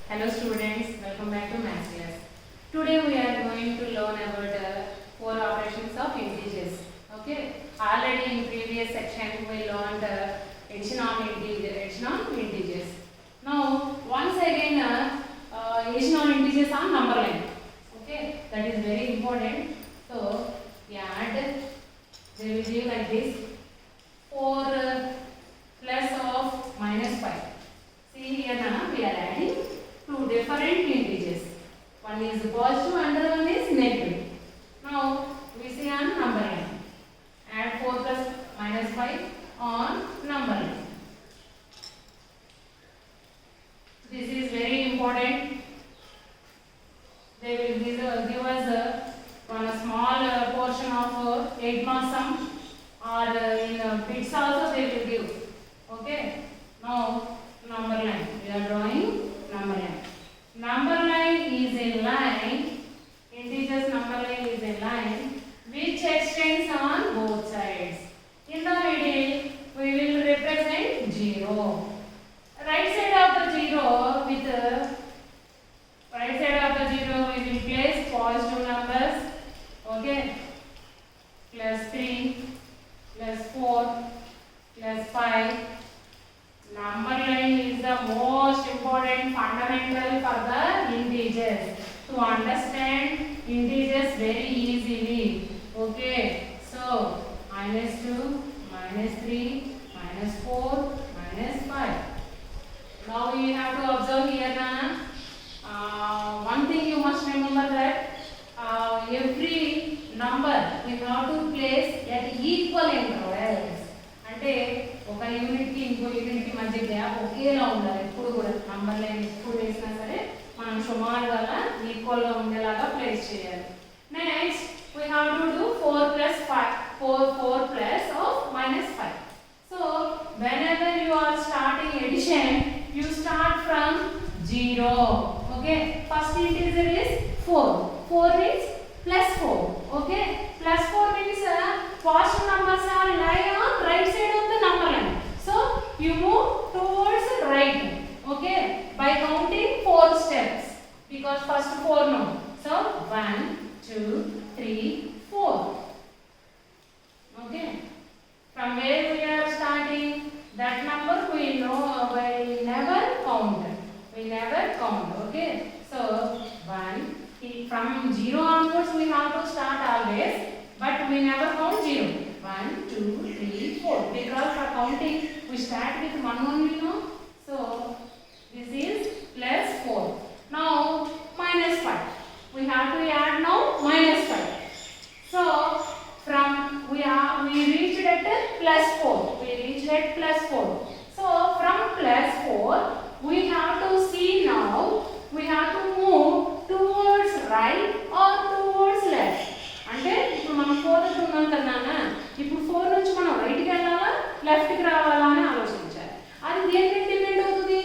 Hello students, welcome back to maths class. Today we are going to learn about four operations of integers. Okay. Already in previous section we learned addition on integers. Now once again addition on integers on number line. Okay. That is very important. So add. They will give like this 4 plus of minus 5. See here now we are adding two different integers. One is positive and the other one is negative. Now we see on number line. Add 4 plus minus 5 on number line. This is very important. They will give us one small portion of 8 marks sum, or in bits also they will give. Okay. Now number line. We are drawing number line. Number line is a line. Integers number line is a line which extends on both sides. In the middle, we will represent 0. Right side of the 0 with right side of the 0 we will place positive numbers. Okay. Plus 3, plus 4, plus 5. Number line is the most important fundamental for the integers. To understand integers very easily. Okay. So, minus 2, minus 3, minus 4, minus 5. Now we have to observe here now. One thing you must remember that every number we have to place at equal intervals. అంటే ఒక unit కి ఇంకో unit కి మధ్య gap ఒకేలా ఉండాలి. ఎప్పుడు కూడా నంబర్ లైన్ ఎప్పుడు వేసినా సరే మనం సుమారుగా ఈక్వల్ గా ఉండేలాగా ప్లేస్ చేయాలి. Next we have to do 4 plus 5 4 plus of minus 5. So whenever you are starting addition, you start from 0. Okay, first integer is 4 means plus 4. Okay, plus 4 means positive numbers are lying on right side of the number line. So you move towards right. Okay, by counting 4 steps, because first 4 no. So 1 2 3 4. Okay, from where we are starting, that number we know we never count. Okay, so 1 from 0 onwards we have to start always, but we never count 0. 1 2 3 4, because for counting we start with 1 only, no? So this is plus 4. Now minus 5, we have to add now minus 5. So from we reached at plus 4. So from plus 4 we have to see now, we have to move towards right or towards left. అంటే ఇప్పుడు మనం 4 ఉన్నాం కదా, ఇప్పుడు 4 నుంచి మనం right కి వెళ్ళాలా లెఫ్ట్ కి రావాలా అని ఆలోచించాలి. అది దేని మీద డిపెండ్ అవుతుంది?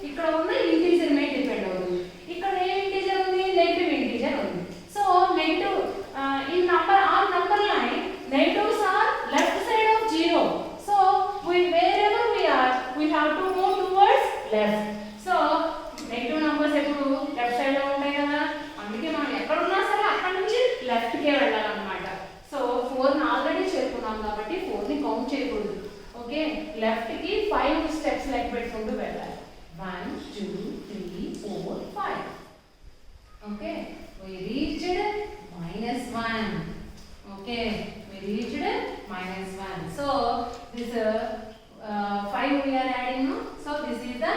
ఇక్కడ ఉన్న ఇంటీజర్ మీద డిపెండ్ అవుతుంది. ఇక్కడ ఏ ఇంటీజర్ ఉంది? నెగటివ్ ఇంటీజర్ ఉంది. So negative in number line, negatives are left side of 0. So wherever we are, we have to move towards left. So negative numbers ఎప్పుడు లెఫ్ట్ సైడ్ లో ఉంటాయి కదా, అందుకే మనం ఎక్కడ ఉన్నా సరే అక్కడ నుంచి లెఫ్ట్ కే వెళ్ళాలన్నమాట. సో 4 ని ఆల్రెడీ చేరుకున్నాం కాబట్టి 4 ని కౌంట్ చేయకూడదు. ఓకే, లెఫ్ట్ కి 5 స్టెప్స్ లెక్క పెట్టుకుంటూ వెళ్ళాలి. 1 2 3 4 5. Okay, we reached minus 1. Okay, we reached minus 1. So this 5 we are adding, no? So this is the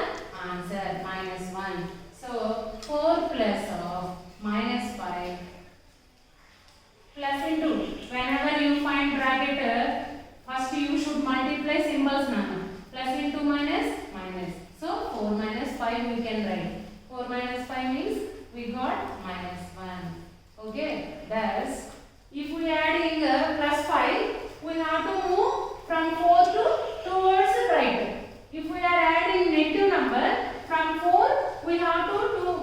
answer, minus 1. So 4 plus of minus 5 plus into, whenever you find bracket, first you should multiply symbols now. Plus into minus. So 4 minus 5 we can write. 4 minus 5 means we got minus 1. Okay, thus if we adding plus 5, we have to move from 4 to towards right. If we are adding negative number, from 4 we have to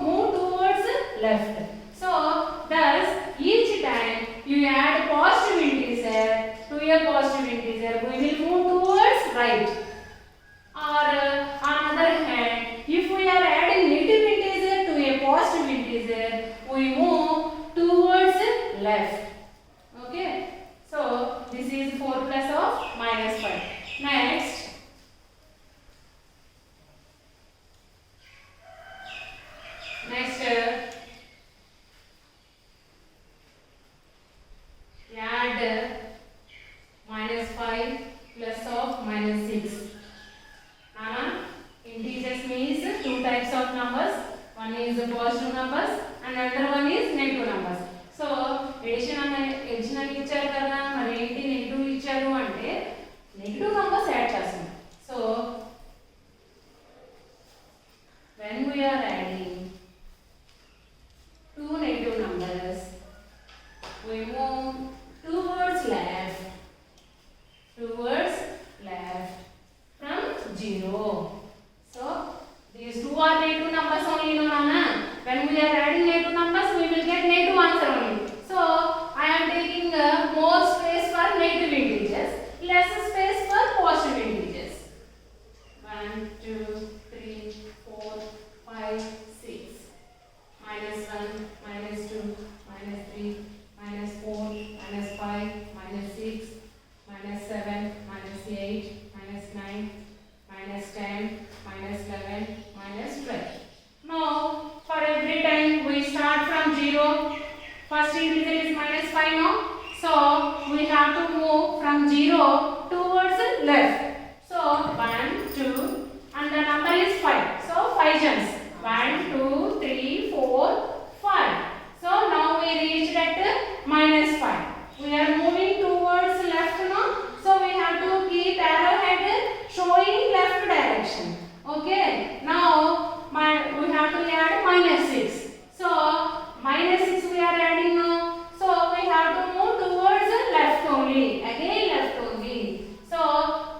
move towards left. So thus each time you add positive integer to a positive integer, we will move towards right. Or on other hand, if we are adding negative integer One is the positive numbers and another one is negative numbers. So addition అని ఇచ్చారు కదా, మరి ఏంటి negative ఇచ్చారు అంటే negative numbers add చేస్తాం. So when we are adding two negative numbers, we move towards left from 0. So these two are negative numbers only, no Nana. When we are adding negative numbers, we will get negative answer only. So I am taking more space for negative integers, less space for positive integers. 1, 2, 3, 4, 5, 6. Minus 1, minus 2, minus 3, minus 4, minus 5, minus 6, minus 7, minus 8, minus 9, minus 10, minus 11, minus 12. Now, for every time we start from 0. First integer is minus 5 now. So, we have to move from 0 towards left. So, 1, 2, and the number is 5. So, 5 jumps. 1, 2, 3, 4, 5. So, now we reached at minus 5. We are moving towards left now. So, we have to keep arrowhead showing left direction. Okay. Now, we have to add minus 6. So, minus 6 we are adding now. So, we have to move towards left only. Again left only. So,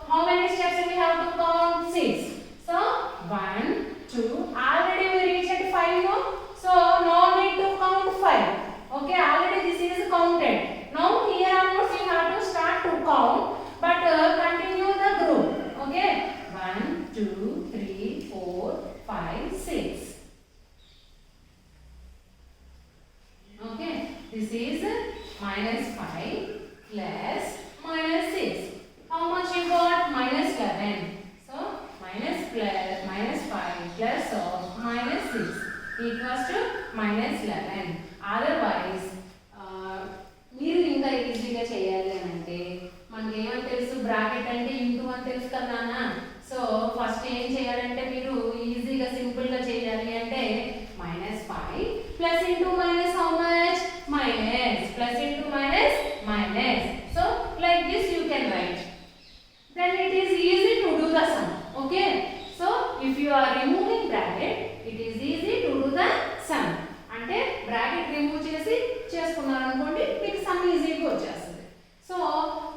how many steps we have to count? 6. So, 1, 2. Already we reached at 5 now. So, no need to count 5. Okay. Already this is counted. Now, here onwards you have to start to count. But continue the group. Okay. 1, 2, 3, 4, 5, 6. Okay, this is minus 5 plus minus 6. How much you got? Minus 11. So minus 5 plus of minus 6 equals to minus 11. Otherwise, మీరు ఇంకా ఈజీగా చేయాలి అని అంటే మనకి ఏమని తెలుసు, bracket అంటే ఇంటూ అని తెలుసు కదా. సో ఫస్ట్ ఏం చేయాలంటే మీరు ఈజీగా సింపుల్గా చేయాలి అంటే minus 5 plus into minus how much? Minus. Plus into minus? Minus. So like this you can write. Then it is easy to do the sum. Okay. So if you are removing bracket, it is easy to do the sum. అంటే bracket remove చేసి చేసుకున్నారు అనుకోండి, మీకు some ఈజీగా వచ్చేస్తుంది. So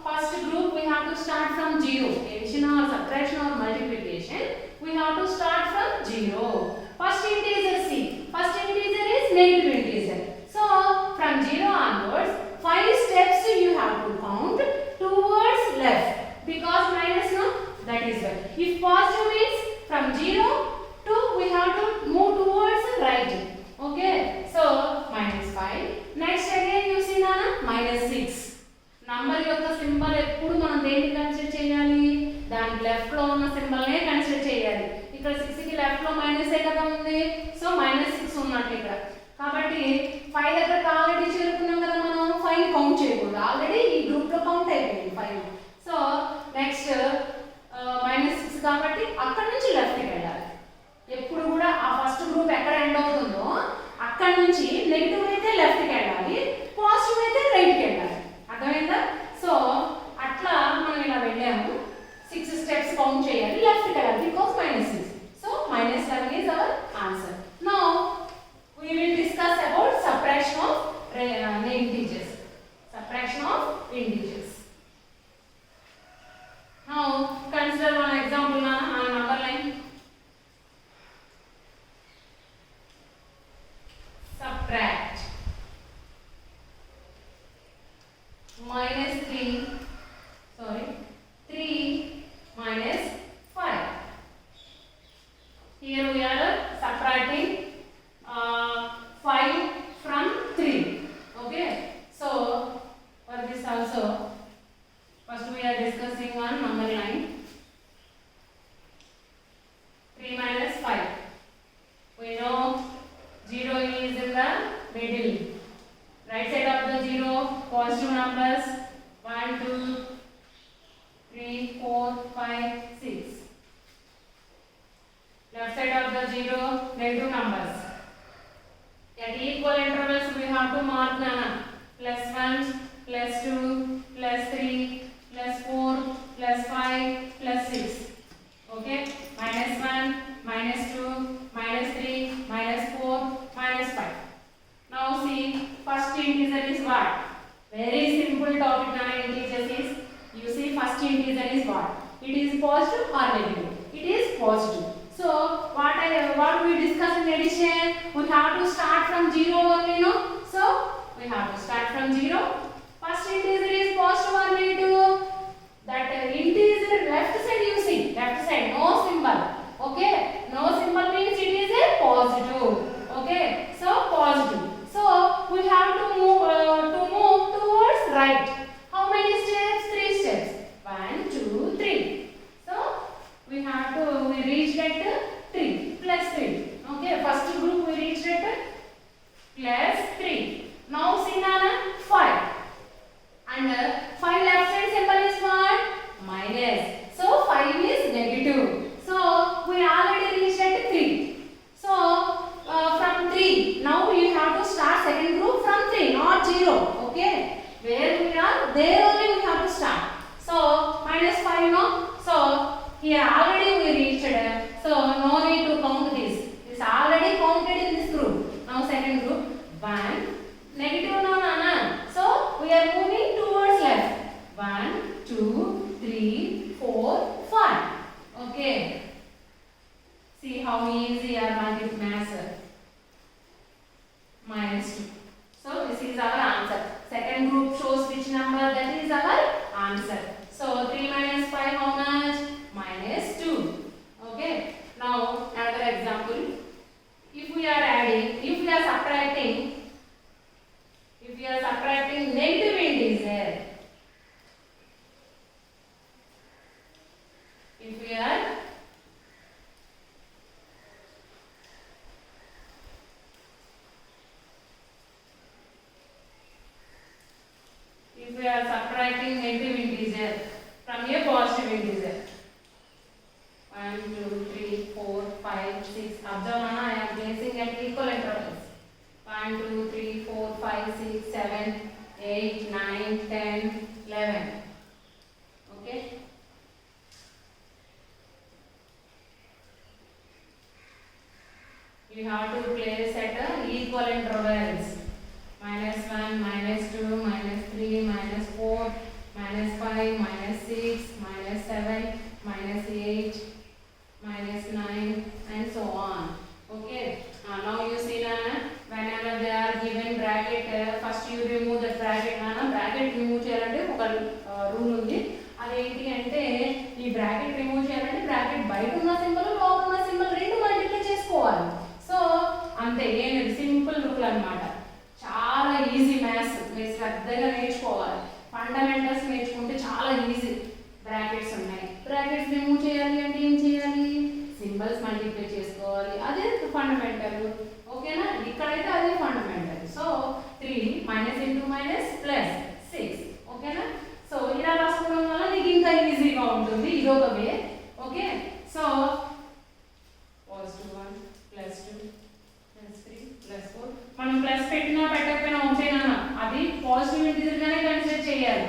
first group we have to start from 0. Addition or subtraction or multiplication, we have to start from 0. First integer C. First integer is negative integer. So from 0 onwards, 5 steps you have to count towards left. Because minus no, that is why. If positive means from 0 to we have to move towards right. Okay. So minus 5. Next again you see Nana, minus 6. Number యొక్క symbol ఎప్పుడు మనం దేన్ని consider చేయాలి? దాని left లో ఉన్న symbol నే consider చేయాలి. ఇక్కడ 6 కి లెఫ్ట్ లో మైనస్ ఏ కదా ఉంది. సో మైనస్ 6 ఉన్నట్టు ఇక్కడ. కాబట్టి 5 దగ్గర ఆల్రెడీ చేరుకున్నాం కదా మనం. 5 కౌంట్ చేయకూడదు. ఆల్రెడీ ఈ గ్రూప్ లో కౌంట్ అయిపోయింది 5. సో నెక్స్ట్ మైనస్ 6 కాబట్టి అక్కడ నుంచి లెఫ్ట్ కి వెళ్ళాలి. ఎప్పుడు కూడా ఆ ఫస్ట్ గ్రూప్ ఎక్కడ ఎండ్ అవుతుందో అక్కడ నుంచి నెగటివ్ అయితే లెఫ్ట్ కి వెళ్ళాలి, పాజిటివ్ అయితే రైట్ కి వెళ్ళాలి. అర్థమైందా? సో అట్లా మనం ఇలా వెళ్ళాము. 6 స్టెప్స్ కౌంట్ చేయాలి, లెఫ్ట్ కి వెళ్ళాలి because minus 6. So minus 7 is our answer. Now we will discuss about subtraction of integers. Subtraction of integers. Now consider one example on number line. Subtract minus 3 minus 5. Here we are subtracting 5 from 3. Okay. So for this also, first we are discussing on number line. 3 minus 5. We know 0 is in the middle. Right side of the 0, positive numbers 1, 2, 3, 4, 5, 6. Left side of the 0, negative numbers At equal intervals we have to mark Nana. +1, +2, +3, +4, +5, +6. Okay? -1, -2, -3, -4, -5. Now see, first integer is what? Very simple topic Nana, integers is. You see, first integer is what? It is positive or negative? It is positive. So what we discuss in addition? We have to start from 0 only, no? So we have to start from 0. First integer is positive or negative? That integer left side you see, left side no symbol. Okay, no symbol means it is a positive. Okay, so positive. So we have to move towards right. How many steps? 3 steps. 1, 2, 3. So we reached at 3 plus 3. Okay, first group we reached at plus 3. Now see Nana, 5. And 5 left side symbol is what? Minus. So 5 is negative. So we already reached at 3. So from 3, now we have to start second group from 3, not 0. Okay, where we are, there only we have to start. So -5, no? So here already we reached. So no need to count this. It's already counted in this group. Now second group, 1, negative no Nana. So we are moving towards left. 1, 2, 3, 4, 5. Okay. See how easy our maths. -2. So this is our answer. Second group shows which number, that is our answer. So 3 minus 5 how much? -2. Okay. Now another example. If we are subtracting negative integer. If we are subtracting negative integer from a positive integer. 1, 2, 3, 4, 5, 6. Observe Nana, I am placing at equal intervals. 1, 2, 3, 4, 5, 6, 7, 8, 9, 10, 11. Okay. You have to place at equal intervals. -1, -2, -3, -4, -5, -6, -7, -8, -9, and so on. Okay. Now you see Nana, whenever they are given bracket, first you remove the bracket. Nana, bracket remove cheyalante oka rule undi. Adenti ante ee bracket remove cheyalante bracket బయట ఉన్న symbol లోపల ఉన్న symbol రెండు multiply చేసుకోవాలి. So అంతే, ఏమి simple rule అన్నమాట. చాలా ఈజీ మ్యాథ్స్. మీరు శ్రద్ధగా నేర్చుకోవాలి. ఫండమెంటల్స్ నేర్చుకుంటే చాలా ఈజీ. బ్రాకెట్స్ ఉన్నాయి, బ్రాకెట్స్ రిమూవ్ చేయాలి అంటే ఏం చేయాలి? సింబల్స్ మల్టిప్లై చేసుకోవాలి. అదే ఫండమెంటల్. ఓకేనా? ఇక్కడైతే అదే fundamental. So 3 minus into minus plus 6. ఓకేనా? సో ఇలా రాసుకోవడం వల్ల నీకు ఇంకా ఈజీగా ఉంటుంది. ఇదొక వే. ఓకే. సో +1 +2 +3 +4. మనం ప్లస్ పెట్టినా పెట్టకపోయినా ఒకటేనా, అది పాజిటివ్ ఇంటిజర్ గానే కన్సిడర్ చేయాలి.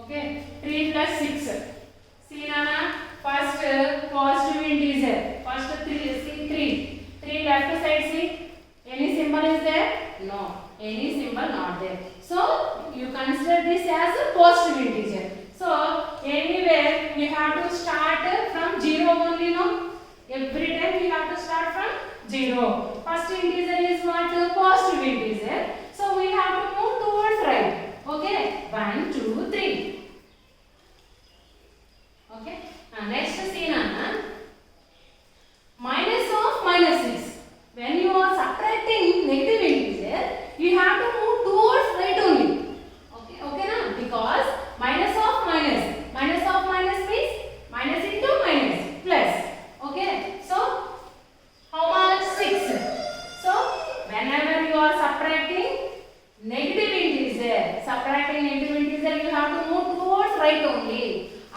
Okay. 3 + 6. See Nana, first positive integer. First 3 left side, see any symbol is there? No, any symbol not there. So you consider this as a positive integer. So anywhere we have to start from 0 only, no? Every time we have to start from 0. First integer is what? Positive integer. So we have to move towards right. Okay, 1, 2, 3. Okay. Next see Nana, minus of -6. When you are subtracting negative integer, you have to move towards right only. Okay, okay na? Because minus of minus means minus into minus plus. Okay. So how much? 6. So whenever you are subtracting negative integer, you have to move towards right only.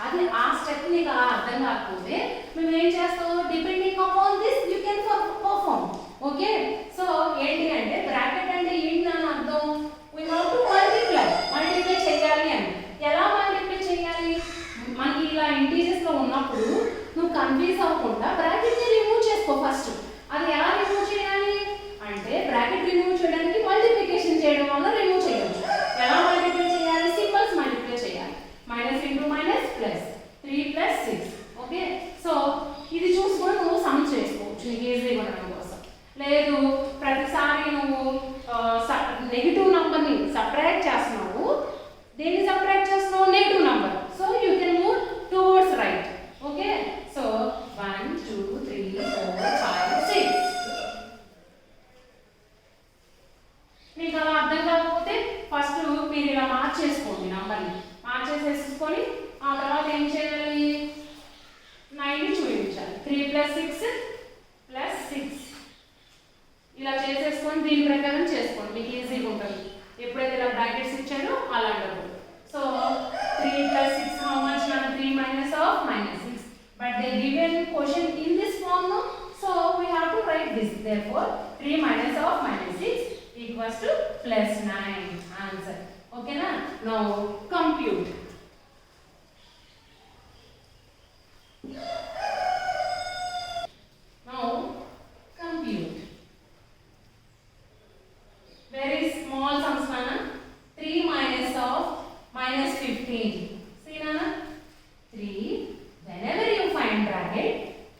అది ఆ step నీకు అర్థం కాకపోతే మేము ఏం చేస్తాము? Depending upon this you can okay so ఏంటి అంటే బ్రాకెట్ అంటే ఏంటి అని అర్థం we have to మల్టిప్లై చేయాలి అని ఎలా మల్టిప్లై చేయాలి మనకి ఇలా ఇంటీజర్స్ లో ఉన్నప్పుడు నువ్వు కన్ఫ్యూజ్ అవ్వకుండా బ్రాకెట్ ని రిమూవ్ చేసుకో ఫస్ట్ అది ఎలా రిమూవ్ చేయాలి అంటే బ్రాకెట్ రిమూవ్ చేయడానికి మల్టిప్లికేషన్ చేయడం వల్ల రిమూవ్ చేయవచ్చు ఎలా మల్టిప్లై చేయాలి సింబల్స్ మల్టిప్లై చేయాలి minus into minus plus 3 plus 6 okay so ఇది చూసుకొని నువ్వు సమ్ చేసుకోవచ్చు నీకు ఈజీగా ఉండడం కోసం లేదు ప్రతిసారి నువ్వు నెగిటివ్ నంబర్ని సబ్ట్రాక్ట్ చేస్తున్నావు దేన్ని సబ్ట్రాక్ట్ చేస్తున్నావు negative number so you can move towards right okay so 1 2 3 4 5 6 మీకు అలా అర్థం కాకపోతే ఫస్ట్ మీరు ఇలా మార్చేసుకోండి నంబర్ని మార్చేసేసుకొని ఆ తర్వాత ఏం చేయాలి 9 చూపించాలి 3 ప్లస్ 6 ప్లస్ 6 ఇలా చేసేసుకొని దీని ప్రకారం చేసుకోండి మీకు ఈజీగా ఉంటుంది ఎప్పుడైతే ఇలా బ్రాకెట్స్ ఇచ్చారో అలాంటప్పుడు so 3 plus 6 how much 3 minus of minus 6 but they given question in this form no so we have to write this therefore 3 minus of minus 6 equals to plus 9 answer okay na now compute now compute very small sums nana 3 minus of minus 15 see nana 3 whenever you find bracket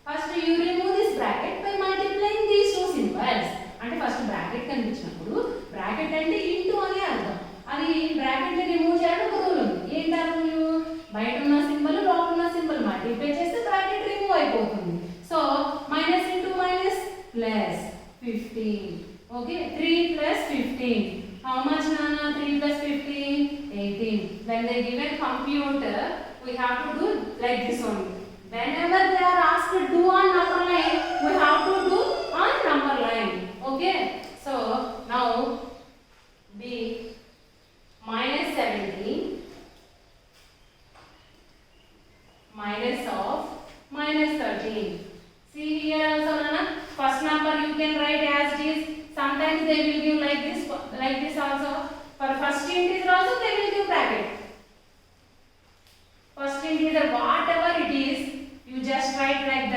first you remove this bracket by multiplying these two symbols అంటే first bracket కనిపించినప్పుడు bracket అంటే into అని అర్థం అది bracket ని remove చేయడం ఒక rule ఉంది ఏంటి ఆ రూల్ బయట ఉన్న సింబల్ లోపల ఉన్న సింబల్ మల్టిప్లై చేస్తే బ్రాకెట్ రిమూవ్ అయిపోతుంది so minus into minus plus 15 okay 3 plus 15 how much నానా 3 plus 15 18 when they given computer we have to do like this only whenever they are asked to do on number line we have to do on number line okay so now b minus 17 minus of minus 13 see here also nana first number you can write as it is sometimes they will give like this also for first integer also they will give bracket first integer whatever it is you just write like